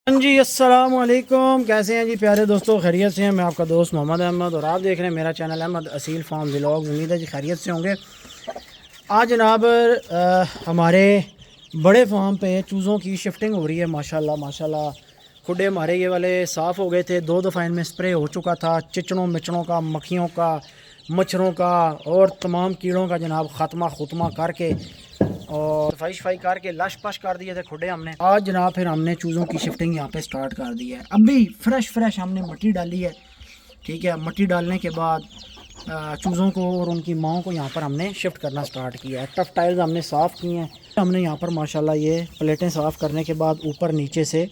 हाँ जी, अस्सलाम वालेकुम। कैसे हैं जी प्यारे दोस्तों, खैरियत से हैं। मैं आपका दोस्त मोहम्मद अहमद और आप देख रहे हैं मेरा channel Ahmad Aseel farm vlogs. उम्मीद है जी खैरियत से होंगे। आज जनाब हमारे बड़े फार्म पे चूज़ों की शिफ्टिंग हो रही है। माशाल्लाह माशाल्लाह खुडे हमारे ये वाले साफ़ हो गए थे। दो दफ़ा इनमें स्प्रे हो चुका था, चिचड़ों मिचड़ों का, मक्खियों का, मच्छरों का और तमाम कीड़ों का जनाब ख़त्मा खुतमा करके और सफाई शफाई करके लश पश कर दिए थे खुडे हमने। आज जनाब फिर हमने चूज़ों की शिफ्टिंग यहाँ पे स्टार्ट कर दी है। अभी फ्रेश हमने मिट्टी डाली है। ठीक है, मिट्टी डालने के बाद चूज़ों को और उनकी माओं को यहाँ पर हमने शिफ्ट करना स्टार्ट किया है। टफ टाइल्स हमने साफ़ किए हैं। हमने यहाँ पर माशाल्लाह ये प्लेटें साफ़ करने के बाद ऊपर नीचे से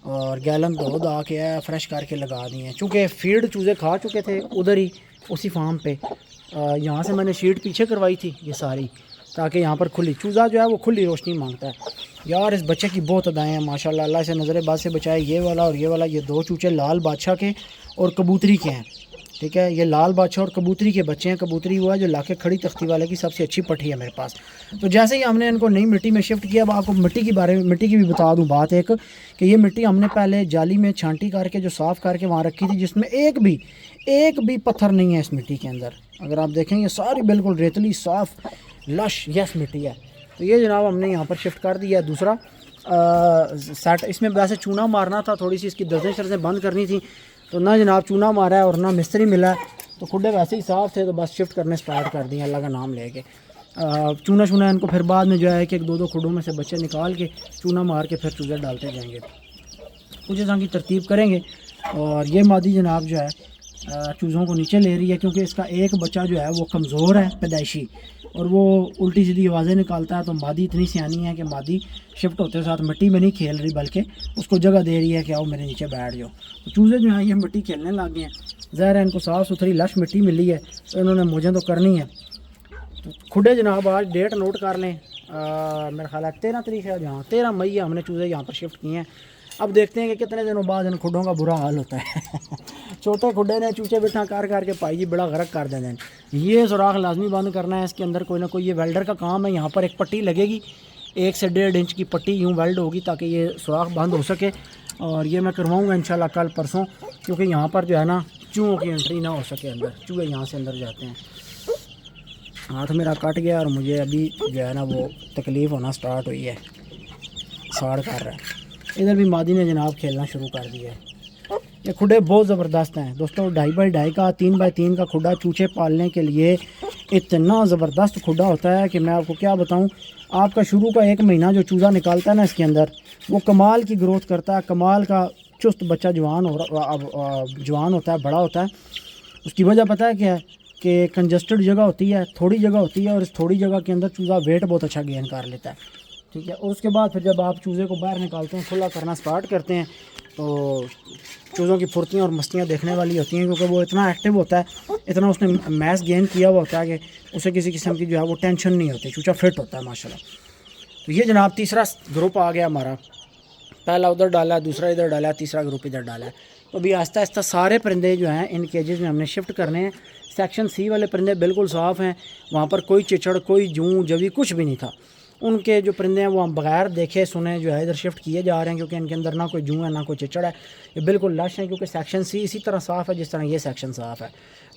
और गैलन धो धा के फ्रेश करके लगा दिए हैं। चूँकि फीड चूज़े खा चुके थे उधर ही उसी फार्म पे। यहाँ से मैंने शीट पीछे करवाई थी ये सारी, ताकि यहाँ पर खुली चूज़ा जो है वो खुली रोशनी मांगता है। यार इस बच्चे की बहुत अदाएँ हैं माशाल्लाह। अल्लाह से नज़र बात से बचाए। ये वाला और ये वाला, ये दो चूचे लाल बादशाह के और कबूतरी के हैं। ठीक है, ये लाल बादशाह और कबूतरी के बच्चे हैं। कबूतरी हुआ जो लाके खड़ी तख्ती वाले की सबसे अच्छी पट्टी है मेरे पास। तो जैसे ही हमने इनको नई मिट्टी में शिफ्ट किया, अब आपको मिट्टी की भी बता दूं बात एक, कि ये मिट्टी हमने पहले जाली में छांटी करके जो साफ़ करके वहाँ रखी थी, जिसमें एक भी पत्थर नहीं है इस मिट्टी के अंदर। अगर आप देखें ये सारी बिल्कुल रेतली साफ़ लश यस मिट्टी है। तो ये जनाब हमने यहाँ पर शिफ्ट कर दिया। दूसरा सेट, इसमें वैसे चूना मारना था, थोड़ी सी इसकी दर्जें शर्जें बंद करनी थी, तो ना जनाब चूना मारा है और ना मिस्त्री मिला है। तो खुडे वैसे ही साफ़ थे, तो बस शिफ्ट करने स्टार्ट कर दिए अल्लाह का नाम लेके। चूना शूना इनको फिर बाद में जो है कि एक दो खुडों में से बच्चे निकाल के चूना मार के फिर चूज़े डालते जाएंगे। कुछ इस की तरतीब करेंगे। और ये मादी जनाब जो है चूज़ों को नीचे ले रही है, क्योंकि इसका एक बच्चा जो है वो कमज़ोर है पैदाइशी और वो उल्टी सीधी आवाज़ें निकालता है। तो मादी इतनी सियानी है कि मादी शिफ्ट होते साथ मिट्टी में नहीं खेल रही, बल्कि उसको जगह दे रही है कि आओ मेरे नीचे बैठ जाओ। तो चूज़े जो हैं ये मिट्टी खेलने लग गए हैं। ज़ाहिर है इनको साफ़ सुथरी लश मिट्टी मिली है, तो इन्होंने मुझे तो करनी है। तो खुडे जनाब आज डेट नोट कर लें, मेरा ख्याल है 13 तारीख है, जहाँ 13 मई है हमने चूज़े यहाँ पर शिफ्ट किए हैं। अब देखते हैं कि कितने दिनों बाद इन खुडों का बुरा हाल होता है। छोटे खुडे ने चूचे बिठा कर के पाई जी बड़ा गरक कर देते हैं। ये सुराख लाजमी बंद करना है इसके अंदर कोई ना कोई। ये वेल्डर का काम है। यहाँ पर एक पट्टी लगेगी, 1 से 1.5 इंच की पट्टी यूँ वेल्ड होगी ताकि ये सुराख बंद हो सके। और ये मैं करवाऊँगा इंशाल्लाह कल परसों, क्योंकि यहाँ पर जो है ना चूहों की एंट्री ना हो सके अंदर। चूहे यहाँ से अंदर जाते हैं। हाथ मेरा कट गया और मुझे अभी जो है ना वो तकलीफ़ होना स्टार्ट हुई है, साड़ कर रहा है। इधर भी मादी ने जनाब खेलना शुरू कर दिया है। ये खुडे बहुत ज़बरदस्त हैं दोस्तों। 2.5 बाई 2.5 का 3 बाई 3 का खुडा चूचे पालने के लिए इतना ज़बरदस्त खुडा होता है कि मैं आपको क्या बताऊं। आपका शुरू का 1 महीना जो चूज़ा निकालता है ना इसके अंदर, वो कमाल की ग्रोथ करता है, कमाल का चुस्त बच्चा जवान होता है, बड़ा होता है। उसकी वजह पता है क्या है कि कंजस्टेड जगह होती है, थोड़ी जगह होती है, और इस थोड़ी जगह के अंदर चूज़ा वेट बहुत अच्छा गेन कर लेता है। ठीक है, और उसके बाद फिर जब आप चूज़े को बाहर निकालते हैं, खुला करना स्टार्ट करते हैं, तो चूज़ों की फुर्तियाँ और मस्तियाँ देखने वाली होती हैं, क्योंकि वो इतना एक्टिव होता है, इतना उसने मैस गेन किया हुआ होता है कि उसे किसी किस्म की जो है वो टेंशन नहीं होती। चूचा फिट होता है माशाल्लाह। तो ये जनाब तीसरा ग्रुप आ गया हमारा। पहला उधर डाला, दूसरा इधर डाला, तीसरा ग्रुप इधर डाला है। तो अभी आहिस्ता आहिस्ता सारे परिंदे जो हैं इन केजेस में हमने शिफ्ट करने हैं। सेक्शन सी वाले परिंदे बिल्कुल साफ़ हैं, वहाँ पर कोई चिचड़, कोई जूं जवी कुछ भी नहीं था। उनके जो परिंदे हैं वो हम बगैर देखे सुने जो है इधर शिफ्ट किए जा रहे हैं, क्योंकि इनके अंदर ना कोई जूं है ना कोई चिचड़ है। ये बिल्कुल लश है, क्योंकि सेक्शन सी इसी तरह साफ़ है जिस तरह ये सेक्शन साफ़ है।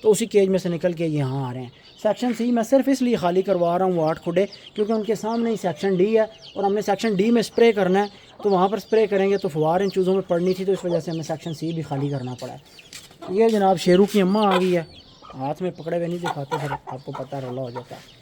तो उसी केज में से निकल के यहाँ आ रहे हैं। सेक्शन सी मैं सिर्फ इसलिए खाली करवा रहा हूँ 8 खुडे, क्योंकि उनके सामने ही सेक्शन डी है और हमने सेक्शन डी में स्प्रे करना है। तो वहाँ पर स्प्रे करेंगे तो फुहार इन चूज़ों में पड़नी थी, तो इस वजह से हमें सेक्शन सी भी खाली करना पड़ा है। ये जनाब शेरू की अम्मा आ गई है, हाथ में पकड़े हुए नहीं दिखाते, फिर आपको पता रला हो जाता है।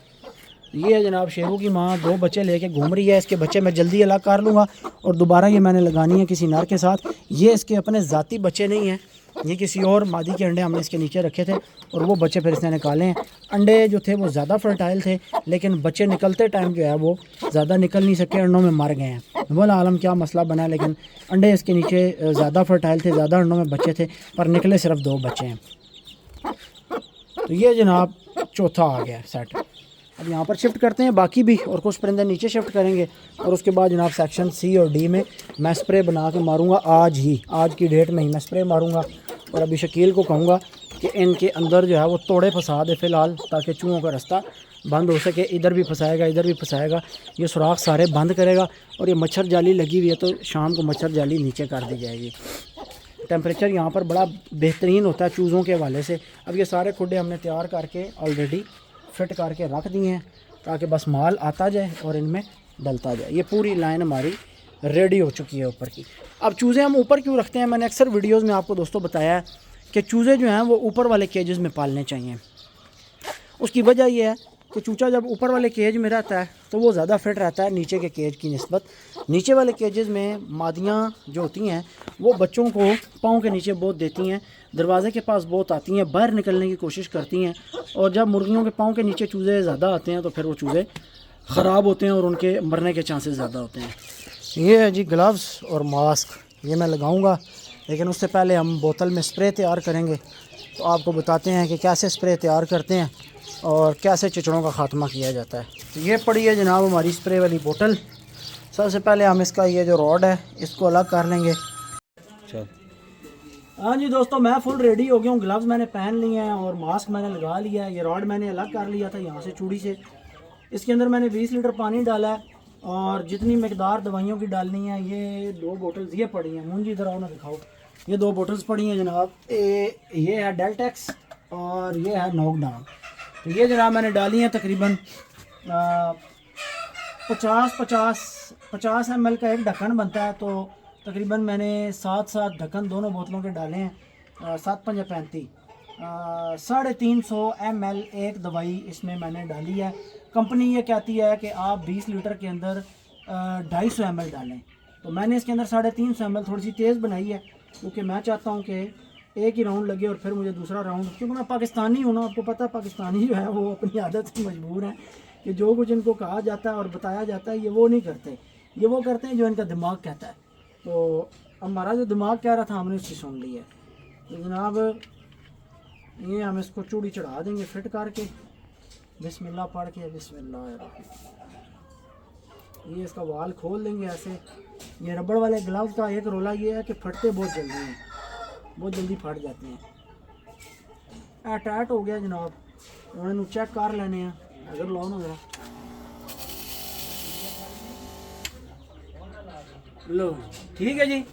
ये जनाब शेरू की माँ 2 बच्चे लेके घूम रही है। इसके बच्चे मैं जल्दी अलग कर लूँगा और दोबारा ये मैंने लगानी है किसी नर के साथ। ये इसके अपने ज़ाती बच्चे नहीं हैं, ये किसी और मादी के अंडे हमने इसके नीचे रखे थे और वो बच्चे फिर इसने निकाले हैं। अंडे जो थे वो ज़्यादा फर्टाइल थे, लेकिन बच्चे निकलते टाइम जो है वो ज़्यादा निकल नहीं सके, अंडों में मर गए हैं। वल्लाह आलम क्या मसला बना है, लेकिन अंडे इसके नीचे ज़्यादा फर्टाइल थे, ज़्यादा अंडों में बच्चे थे, पर निकले सिर्फ 2 बच्चे हैं। तो ये जनाब चौथा आ गया सेट। अब यहाँ पर शिफ्ट करते हैं बाकी भी, और कुछ परिंदे नीचे शिफ्ट करेंगे, और उसके बाद जनाब सेक्शन सी और डी में मैं स्प्रे बना के मारूंगा। आज की डेट में ही मैं स्प्रे मारूंगा। और अभी शकील को कहूँगा कि इनके अंदर जो है वो तोड़े फंसा दे फ़िलहाल, ताकि चूहों का रास्ता बंद हो सके। इधर भी फंसाएगा, इधर भी फंसाएगा, ये सुराख सारे बंद करेगा। और ये मच्छर जाली लगी हुई है तो शाम को मच्छर जाली नीचे कर दी जाएगी। टेम्परेचर यहाँ पर बड़ा बेहतरीन होता है चूज़ों के हवाले से। अब ये सारे खुडे हमने तैयार करके ऑलरेडी फिट करके रख दिए हैं ताकि बस माल आता जाए और इनमें डलता जाए। ये पूरी लाइन हमारी रेडी हो चुकी है ऊपर की। अब चूज़े हम ऊपर क्यों रखते हैं, मैंने अक्सर वीडियोज़ में आपको दोस्तों बताया है कि चूज़े जो हैं वो ऊपर वाले केजेस में पालने चाहिए। उसकी वजह यह है कि चूचा जब ऊपर वाले केज में रहता है तो वो ज़्यादा फिट रहता है नीचे के केज की निस्बत। नीचे वाले केजेस में मादियाँ जो होती हैं वो बच्चों को पाँव के नीचे बहुत देती हैं, दरवाज़े के पास बहुत आती हैं, बाहर निकलने की कोशिश करती हैं। और जब मुर्गियों के पाँव के नीचे चूज़े ज़्यादा आते हैं तो फिर वो चूज़े ख़राब होते हैं और उनके मरने के चांसेस ज़्यादा होते हैं। ये है जी ग्लव्स और मास्क, ये मैं लगाऊंगा, लेकिन उससे पहले हम बोतल में स्प्रे तैयार करेंगे। तो आपको बताते हैं कि कैसे स्प्रे तैयार करते हैं और कैसे चिचड़ों का ख़ात्मा किया जाता है। तो ये पड़ी है जनाब हमारी स्प्रे वाली बोतल। सबसे पहले हम इसका ये जो रॉड है इसको अलग कर लेंगे। हाँ जी दोस्तों, मैं फुल रेडी हो गया हूँ। ग्लव्स मैंने पहन लिए हैं और मास्क मैंने लगा लिया है। ये रॉड मैंने अलग कर लिया था यहाँ से चूड़ी से। इसके अंदर मैंने 20 लीटर पानी डाला है और जितनी मकदार दवाइयों की डालनी है, ये 2 बोतल्स ये पड़ी हैं। मुंजी इधर आओ ना दिखाओ, ये 2 बोतल्स पड़ी हैं जनाब। ये है डेल्टेक्स और ये है नॉकडाउन। तो ये जनाब मैंने डाली हैं तकरीबन 50 ml का एक ढक्कन बनता है। तो तकरीबन मैंने 7 ढक्कन दोनों बोतलों के डाले हैं। 7 5 35 350 ml एक दवाई इसमें मैंने डाली है। कंपनी ये कहती है कि आप 20 लीटर के अंदर 250 ml डालें। तो मैंने इसके अंदर 350 ml थोड़ी सी तेज़ बनाई है क्योंकि मैं चाहता हूँ कि एक ही राउंड लगे और फिर मुझे दूसरा राउंड, क्योंकि मैं पाकिस्तानी हूँ ना, आपको पता है पाकिस्तानी जो है वो अपनी आदत से मजबूर हैं कि जो कुछ इनको कहा जाता है और बताया जाता है ये वो नहीं करते, ये वो करते हैं जो इनका दिमाग कहता है। तो हमारा जो दिमाग कह रहा था हमने उसकी सुन ली है। तो जनाब ये हम इसको चूड़ी चढ़ा देंगे फिट करके, बिस्मिल्लाह पढ़ के, बिस्मिल्लाह। ये इसका वाल खोल देंगे ऐसे। ये रबड़ वाले ग्लव्स का एक रोला ये है कि फटते बहुत जल्दी हैं, बहुत जल्दी फट जाते हैं। टाइट हो गया जनाब, उन्होंने चेक कर लेने हैं। अगर लो ना जरा, लो ठीक है जी,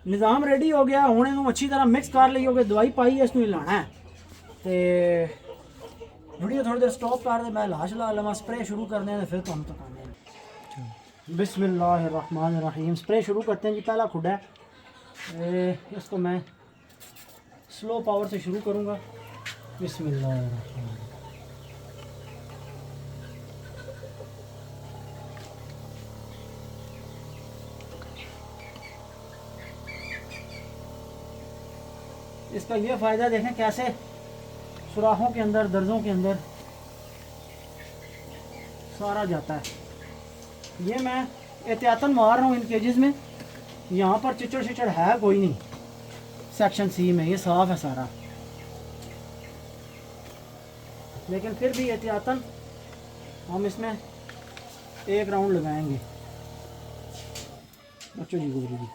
निज़ाम रेडी हो गया। हुणे नूं अच्छी तरह मिक्स कर ली होगी, दवाई पाई है इसमें हिलाना है। तो वीडियो थोड़ी देर स्टॉप कर दे, मैं ला चला लवा स्प्रे शुरू करने हैं फिर तुम तक आने। बिस्मिल्लाहिर्रहमानिर्रहीम। स्प्रे शुरू करते हैं जी। पहला खुडा है, इसको मैं स्लो पावर से शुरू करूँगा। बिस्मिल्लाहिर्रहमानिर्रहीम। इसका ये फ़ायदा देखें कैसे सुराखों के अंदर, दर्जों के अंदर सारा जाता है। ये मैं एहतियातन मार रहा हूँ इन केजेस में। यहाँ पर चिचड़ शिचड़ है कोई नहीं, सेक्शन सी में ये साफ़ है सारा, लेकिन फिर भी एहतियातन हम इसमें एक राउंड लगाएंगे। बच्चों जी गुजरी जी,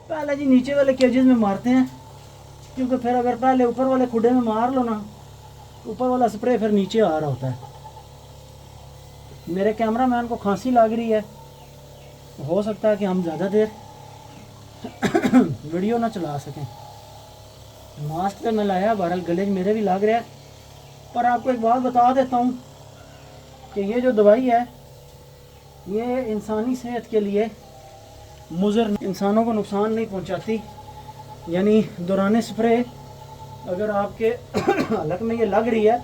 पहले जी नीचे वाले केजेस में मारते हैं, क्योंकि फिर अगर पहले ऊपर वाले खुडे में मार लो ना, ऊपर वाला स्प्रे फिर नीचे आ रहा होता है। मेरे कैमरामैन को खांसी लग रही है, हो सकता है कि हम ज़्यादा देर वीडियो ना चला सकें। मास्क तो मैं लाया, बहरहाल गले मेरे भी लग रहा है। पर आपको एक बात बता देता हूँ कि ये जो दवाई है ये इंसानी सेहत के लिए मुज़र, इंसानों को नुकसान नहीं पहुंचाती। यानी दौरान स्प्रे अगर आपके हलक में ये लग रही है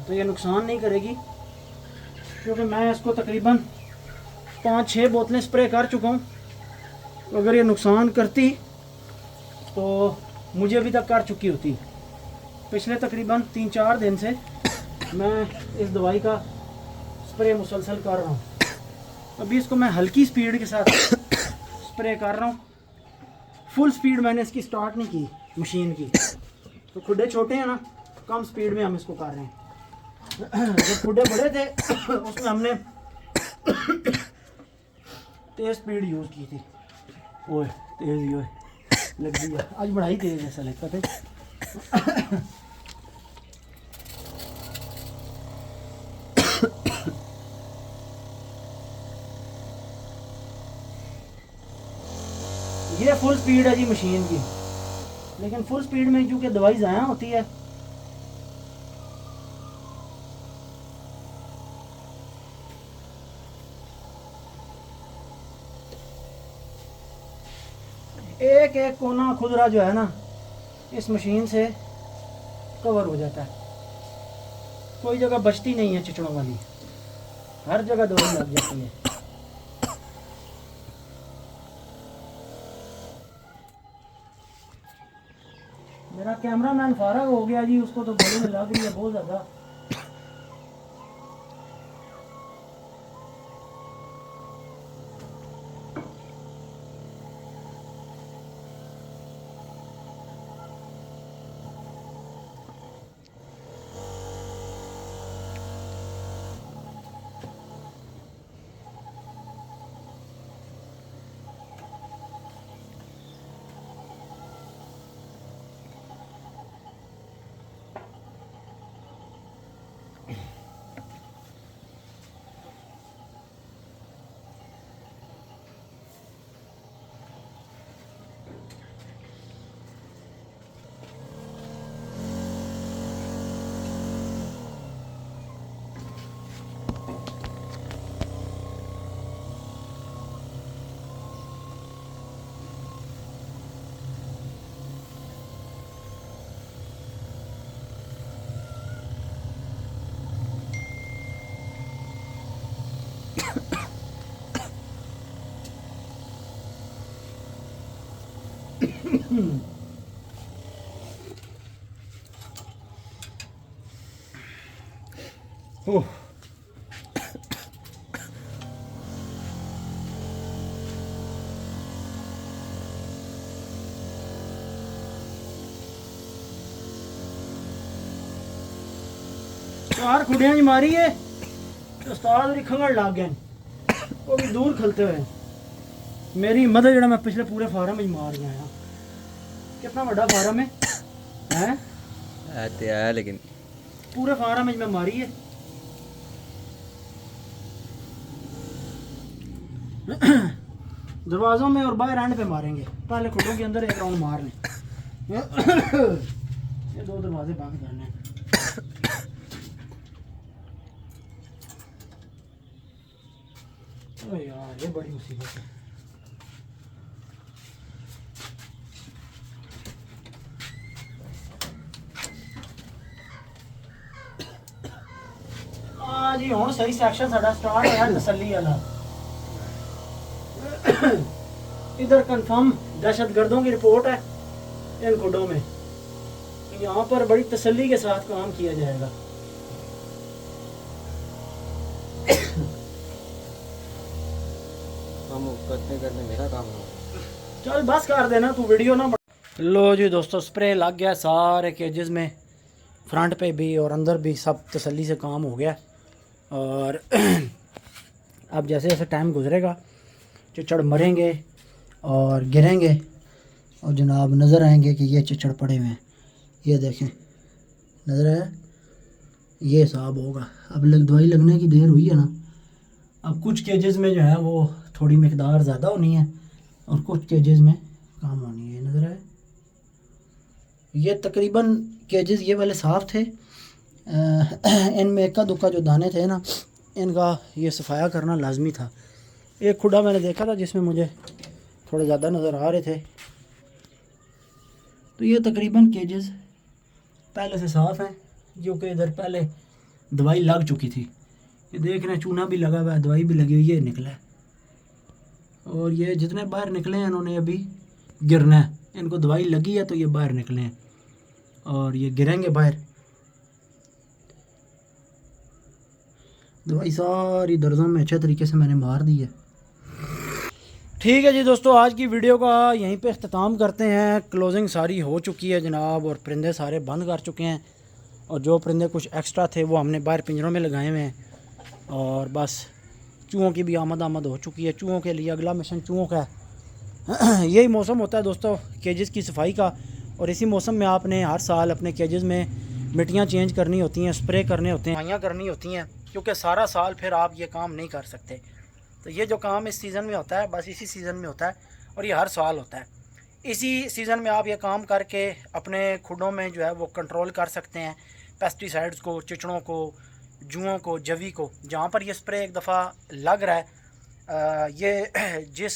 तो ये नुकसान नहीं करेगी, क्योंकि मैं इसको तकरीबन 5-6 बोतलें स्प्रे कर चुका हूँ। तो अगर ये नुकसान करती तो मुझे अभी तक कर चुकी होती। पिछले तकरीबन 3-4 दिन से मैं इस दवाई का स्प्रे मुसलसल कर रहा हूँ। अभी इसको मैं हल्की स्पीड के साथ स्प्रे कर रहा हूँ। फुल स्पीड मैंने इसकी स्टार्ट नहीं की मशीन की, तो खुडे छोटे हैं ना, कम स्पीड में हम इसको कर रहे हैं। जब खुडे बड़े थे उसमें हमने तेज़ स्पीड यूज़ की थी। ओए तेज़ ही ओए लग गई है, आज बड़ा ही तेज़ ऐसा लगता था। ये फुल स्पीड है जी मशीन की, लेकिन फुल स्पीड में क्योंकि दवाई ज़ाया होती है, एक एक कोना खुदरा जो है ना इस मशीन से कवर हो जाता है, कोई जगह बचती नहीं है चिचड़ों वाली, हर जगह दवाई लग जाती है। मेरा कैमरामैन फारग हो गया जी, उसको तो गोली लग रही है बहुत ज़्यादा। ओह चार खुडियां मारी है तो उस्ताद खंगड़ लग गए, वो भी दूर खलते हुए। मेरी मदद जरा मैं पिछले पूरे फार्म में मार गया है। कितना बड़ा फार्म है है लेकिन पूरे फार्म में मैं मारी है। दरवाज़ों में और बाहर एंड पे मारेंगे, पहले खुडों के अंदर एक राउंड मार लें। ये दो दरवाजे बंद करने हैं। ओ यार ये बड़ी मुसीबत है। जी हुण सही सैक्शन साडा स्टार्ट होया तसल्ली वाला। इधर कंफर्म दहशतगर्दों की रिपोर्ट है इन खुडों में, यहाँ पर बड़ी तसल्ली के साथ काम किया जाएगा। हम करते करते मेरा काम हो, चल बस कर देना तू वीडियो ना। लो जी दोस्तों स्प्रे लग गया सारे केजेस में, फ्रंट पे भी और अंदर भी सब तसल्ली से काम हो गया। और अब जैसे जैसे टाइम गुजरेगा चिचड़ मरेंगे और गिरेंगे और जनाब नज़र आएंगे कि ये चिचड़ पड़े हुए हैं। ये देखें नज़र आया, ये हिसाब होगा। अब दवाई लगने की देर हुई है ना, अब कुछ केजेस में जो है वो थोड़ी मिकदार ज़्यादा होनी है और कुछ केजेस में कम होनी है। नज़र आया, ये तकरीबन केजेस ये वाले साफ़ थे। इनमें इक्का दुक्का जो दाने थे ना, इनका ये सफाया करना लाजमी था। एक खुडा मैंने देखा था जिसमें मुझे थोड़े ज़्यादा नज़र आ रहे थे, तो ये तकरीबन केजेस पहले से साफ़ हैं, जो कि इधर पहले दवाई लग चुकी थी। ये देख रहे हैं चूना भी लगा हुआ है, दवाई भी लगी हुई है, निकला है। और ये जितने बाहर निकले हैं इन्होंने अभी गिरना है, इनको दवाई लगी है तो ये बाहर निकले हैं और ये गिरेंगे बाहर। दवाई सारी दर्दों में अच्छे तरीके से मैंने मार दी है। ठीक है जी दोस्तों, आज की वीडियो का यहीं पे अख्ताम करते हैं। क्लोजिंग सारी हो चुकी है जनाब, और परिंदे सारे बंद कर चुके हैं, और जो परिंदे कुछ एक्स्ट्रा थे वो हमने बाहर पिंजरों में लगाए हुए हैं। और बस चूहों की भी आमद हो चुकी है। चूहों के लिए अगला मिशन चूहों का है। यही मौसम होता है दोस्तों केजेस की सफाई का, और इसी मौसम में आपने हर साल अपने केजेस में मिट्टियाँ चेंज करनी होती हैं, स्प्रे करने होते हैं, सफाइयाँ करनी होती हैं, क्योंकि सारा साल फिर आप ये काम नहीं कर सकते। तो ये जो काम इस सीज़न में होता है बस इसी सीज़न में होता है, और ये हर साल होता है। इसी सीज़न में आप ये काम करके अपने खुडों में जो है वो कंट्रोल कर सकते हैं पेस्टिसाइड्स को, चिचड़ों को, जुओं को, जवी को। जहाँ पर ये स्प्रे एक दफ़ा लग रहा है, ये जिस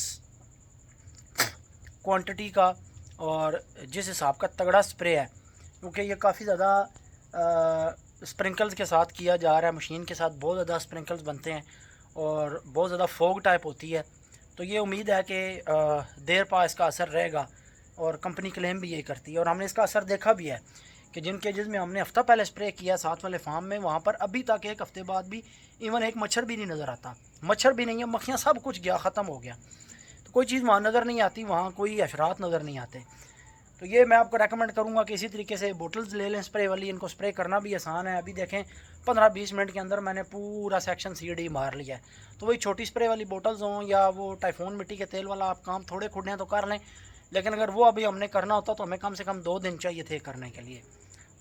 क्वांटिटी का और जिस हिसाब का तगड़ा स्प्रे है, क्योंकि ये काफ़ी ज़्यादा स्प्रिंकल्स के साथ किया जा रहा है, मशीन के साथ बहुत ज़्यादा स्प्रिंकल्स बनते हैं और बहुत ज़्यादा फोग टाइप होती है। तो ये उम्मीद है कि देर पा इसका असर रहेगा, और कंपनी क्लेम भी यही करती है। और हमने इसका असर देखा भी है कि जिन केजेस में हमने हफ़्ता पहले स्प्रे किया साथ वाले फार्म में, वहाँ पर अभी तक एक हफ़्ते बाद भी इवन एक मच्छर भी नहीं नज़र आता। मच्छर भी नहीं है, मक्खियाँ, सब कुछ गया, ख़त्म हो गया। तो कोई चीज़ वहाँ नज़र नहीं आती, वहाँ कोई अशरात नज़र नहीं आते। तो ये मैं आपको रेकमेंड करूँगा कि इसी तरीके से बोटल्स ले लें स्प्रे वाली। इनको स्प्रे करना भी आसान है। अभी देखें 15-20 मिनट के अंदर मैंने पूरा सेक्शन सीडी मार लिया है। तो वही छोटी स्प्रे वाली बोटल्स हों या वो टाइफोन मिट्टी के तेल वाला आप काम थोड़े खुडने हैं तो कर लें, लेकिन अगर वो अभी हमने करना होता तो हमें कम से कम 2 दिन चाहिए थे करने के लिए।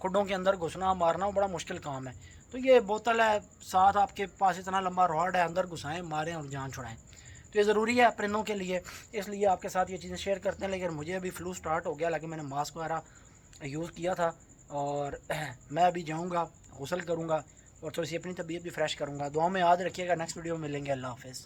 खुडों के अंदर घुसना मारना बड़ा मुश्किल काम है। तो ये बोतल है, साथ आपके पास इतना लंबा रॉड है, अंदर घुसाएँ, मारें और जान छुड़ाएँ। तो ये ज़रूरी है परिंदों के लिए, इसलिए आपके साथ ये चीज़ें शेयर करते हैं। लेकिन मुझे अभी फ्लू स्टार्ट हो गया, लेकिन मैंने मास्क वगैरह यूज़ किया था, और मैं अभी जाऊँगा, गुस्ल करूँगा और थोड़ी सी अपनी तबीयत भी फ्रेश करूँगा। दुआ में याद रखिएगा। नेक्स्ट वीडियो में मिलेंगे। अल्लाह हाफ़िज़।